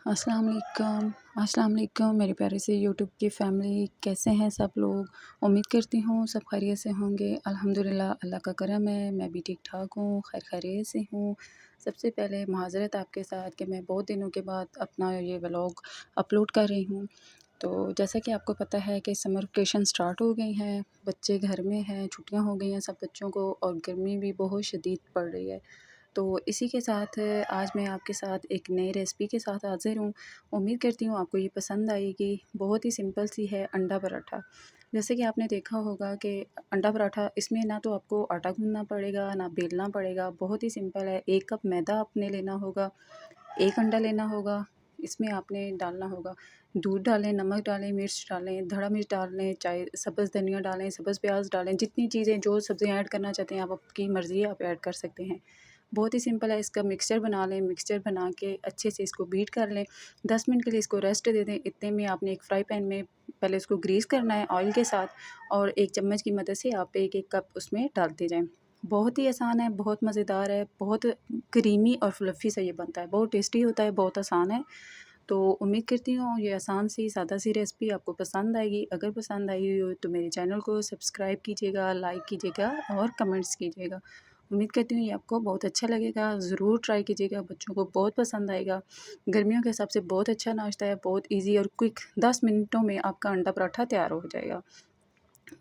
अस्सलाम वालेकुम मेरे प्यारे से यूट्यूब की फ़ैमिली, कैसे हैं सब लोग। उम्मीद करती हूँ सब खैरियत से होंगे। अल्हम्दुलिल्लाह अल्लाह का करम है, मैं भी ठीक ठाक हूँ, खैर खैरियत से हूँ। सबसे पहले माज़रत आपके साथ कि मैं बहुत दिनों के बाद अपना ये व्लॉग अपलोड कर रही हूँ। तो जैसा कि आपको पता है कि समर वेकेशन स्टार्ट हो गई हैं, बच्चे घर में हैं, छुट्टियाँ हो गई हैं सब बच्चों को और गर्मी भी बहुत शदीद पड़ रही है। तो इसी के साथ आज मैं आपके साथ एक नई रेसिपी के साथ हाज़िर हूँ। उम्मीद करती हूँ आपको ये पसंद आएगी। बहुत ही सिंपल सी है अंडा पराठा। जैसे कि आपने देखा होगा कि अंडा पराठा इसमें ना तो आपको आटा गूँथना पड़ेगा, ना बेलना पड़ेगा, बहुत ही सिंपल है। 1 कप मैदा आपने लेना होगा, 1 अंडा लेना होगा, इसमें आपने डालना होगा दूध डालें, नमक डालें, मिर्च डालें, धड़ा मिर्च डालें, चाहे सब्ज़ धनिया डालें, सब्ज़ प्याज डालें, जितनी चीज़ें जो सब्ज़ियाँ ऐड करना चाहते हैं आप आपकी मर्ज़ी है, आप ऐड कर सकते हैं। बहुत ही सिंपल है। इसका मिक्सचर बना लें, मिक्सचर बना के अच्छे से इसको बीट कर लें, 10 मिनट के लिए इसको रेस्ट दे दें। इतने में आपने एक फ्राई पैन में पहले इसको ग्रीस करना है ऑयल के साथ और एक चम्मच की मदद से आप एक एक कप उसमें डालते जाएँ। बहुत ही आसान है, बहुत मज़ेदार है, बहुत क्रीमी और फ्लफ़ी सा ये बनता है, बहुत टेस्टी होता है, बहुत आसान है। तो उम्मीद करती हूँ ये आसान सी सादा सी रेसिपी आपको पसंद आएगी। अगर पसंद आई हो तो मेरे चैनल को सब्सक्राइब कीजिएगा, लाइक कीजिएगा और कमेंट्स कीजिएगा। उम्मीद करती हूँ ये आपको बहुत अच्छा लगेगा, ज़रूर ट्राई कीजिएगा, बच्चों को बहुत पसंद आएगा। गर्मियों के हिसाब से बहुत अच्छा नाश्ता है, बहुत ईज़ी और क्विक 10 मिनटों में आपका अंडा पराठा तैयार हो जाएगा।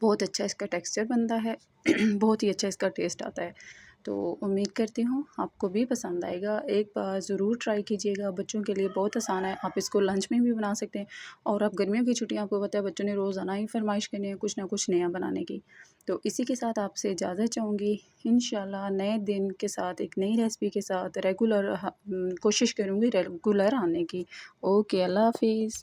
बहुत अच्छा इसका टेक्सचर बनता है बहुत ही अच्छा इसका टेस्ट आता है। तो उम्मीद करती हूँ आपको भी पसंद आएगा। एक बार ज़रूर ट्राई कीजिएगा, बच्चों के लिए बहुत आसान है। आप इसको लंच में भी बना सकते हैं और अब गर्मियों की छुट्टियाँ आपको पता है बच्चों ने रोज़ाना ही फ़रमाइश करनी है कुछ ना कुछ नया बनाने की। तो इसी के साथ आपसे इजाज़त चाहूँगी। इंशाल्लाह नए दिन के साथ एक नई रेसिपी के साथ रेगुलर कोशिश करूँगी रेगुलर आने की। ओके, अल्लाह हाफ़िज़।